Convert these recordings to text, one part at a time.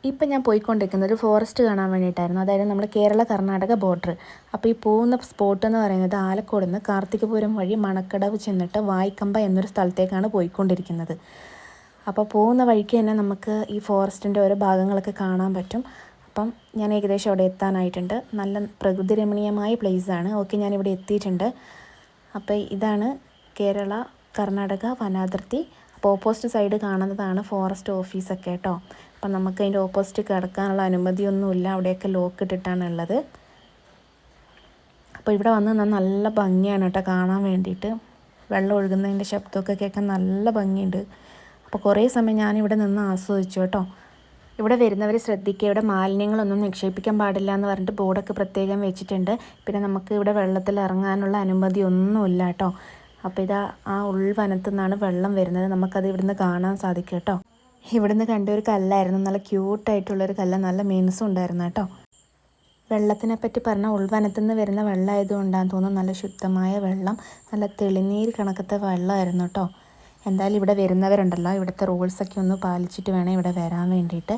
ഇപ്പം ഞാൻ പോയിക്കൊണ്ടിരിക്കുന്നത് ഒരു ഫോറസ്റ്റ് കാണാൻ വേണ്ടിയിട്ടായിരുന്നു. അതായത് നമ്മൾ കേരള കർണാടക ബോർഡർ. അപ്പോൾ ഈ പോകുന്ന സ്പോട്ട് എന്ന് പറയുന്നത് ആലക്കോട് നിന്ന് കാർത്തികപുരം വഴി മണക്കടവ് ചെന്നിട്ട് വായിക്കമ്പ എന്നൊരു സ്ഥലത്തേക്കാണ് പോയിക്കൊണ്ടിരിക്കുന്നത്. അപ്പോൾ പോകുന്ന വഴിക്ക് തന്നെ നമുക്ക് ഈ ഫോറസ്റ്റിൻ്റെ ഓരോ ഭാഗങ്ങളൊക്കെ കാണാൻ പറ്റും. അപ്പം ഞാൻ ഏകദേശം അവിടെ എത്താനായിട്ടുണ്ട്. നല്ല പ്രകൃതി രമണീയമായ പ്ലേസാണ്. ഓക്കെ, ഞാനിവിടെ എത്തിയിട്ടുണ്ട്. അപ്പോൾ ഇതാണ് കേരള കർണാടക വനാതിർത്തി. അപ്പോൾ ഓപ്പോസിറ്റ് സൈഡ് കാണുന്നതാണ് ഫോറസ്റ്റ് ഓഫീസൊക്കെ കേട്ടോ. അപ്പം നമുക്ക് അതിൻ്റെ ഓപ്പോസിറ്റ് കിടക്കാനുള്ള അനുമതിയൊന്നുമില്ല, അവിടെയൊക്കെ ലോക്ക് ഇട്ടിട്ടാണ് ഉള്ളത്. അപ്പോൾ ഇവിടെ വന്ന് നല്ല ഭംഗിയാണ് കേട്ടോ കാണാൻ വേണ്ടിയിട്ട്. വെള്ളം ഒഴുകുന്നതിൻ്റെ ശബ്ദമൊക്കെ കേൾക്കാൻ നല്ല ഭംഗിയുണ്ട്. അപ്പോൾ കുറേ സമയം ഞാനിവിടെ നിന്ന് ആസ്വദിച്ചു കേട്ടോ. ഇവിടെ വരുന്നവർ ശ്രദ്ധിക്കുക, ഇവിടെ മാലിന്യങ്ങളൊന്നും നിക്ഷേപിക്കാൻ പാടില്ല എന്ന് പറഞ്ഞിട്ട് ബോർഡൊക്കെ പ്രത്യേകം വെച്ചിട്ടുണ്ട്. പിന്നെ നമുക്ക് ഇവിടെ വെള്ളത്തിൽ ഇറങ്ങാനുള്ള അനുമതി ഒന്നുമില്ല കേട്ടോ. അപ്പോൾ ഇതാ ആ ഉൾവനത്തു നിന്നാണ് വെള്ളം വരുന്നത്. നമുക്കത് ഇവിടുന്ന് കാണാൻ സാധിക്കും കേട്ടോ. ഇവിടുന്ന് കണ്ട ഒരു കല്ലായിരുന്നു, നല്ല ക്യൂട്ടായിട്ടുള്ളൊരു കല്ല്, നല്ല മിനുസും ഉണ്ടായിരുന്നു കേട്ടോ. വെള്ളത്തിനെ പറ്റി പറഞ്ഞാൽ ഉൾവനത്തു നിന്ന് വരുന്ന വെള്ളമായതുകൊണ്ടാണെന്ന് തോന്നുന്നു നല്ല ശുദ്ധമായ വെള്ളം, നല്ല തെളിനീര് കണക്കത്തെ വെള്ളമായിരുന്നു കേട്ടോ. എന്തായാലും ഇവിടെ വരുന്നവരുണ്ടല്ലോ, ഇവിടുത്തെ റൂൾസൊക്കെ ഒന്ന് പാലിച്ചിട്ട് വേണം ഇവിടെ വരാൻ വേണ്ടിയിട്ട്.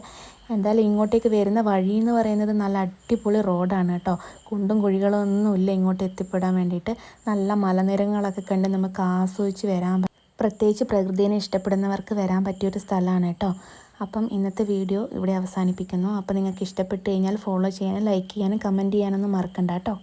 എന്തായാലും ഇങ്ങോട്ടേക്ക് വരുന്ന വഴി എന്ന് പറയുന്നത് നല്ല അടിപൊളി റോഡാണ് കേട്ടോ. കുണ്ടും കുഴികളൊന്നുമില്ല ഇങ്ങോട്ട് എത്തിപ്പെടാൻ വേണ്ടിയിട്ട്. നല്ല മലനിരകളൊക്കെ കണ്ട് നമുക്ക് ആസ്വദിച്ച് വരാൻ, പ്രത്യേകിച്ച് പ്രകൃതിയെ ഇഷ്ടപ്പെടുന്നവർക്ക് വരാൻ പറ്റിയൊരു സ്ഥലമാണ് കേട്ടോ. അപ്പം ഇന്നത്തെ വീഡിയോ ഇവിടെ അവസാനിപ്പിക്കുന്നു. അപ്പോൾ നിങ്ങൾക്ക് ഇഷ്ടപ്പെട്ട് കഴിഞ്ഞാൽ ഫോളോ ചെയ്യാനും ലൈക്ക് ചെയ്യാനും കമൻറ്റ് ചെയ്യാനൊന്നും മറക്കണ്ട കേട്ടോ.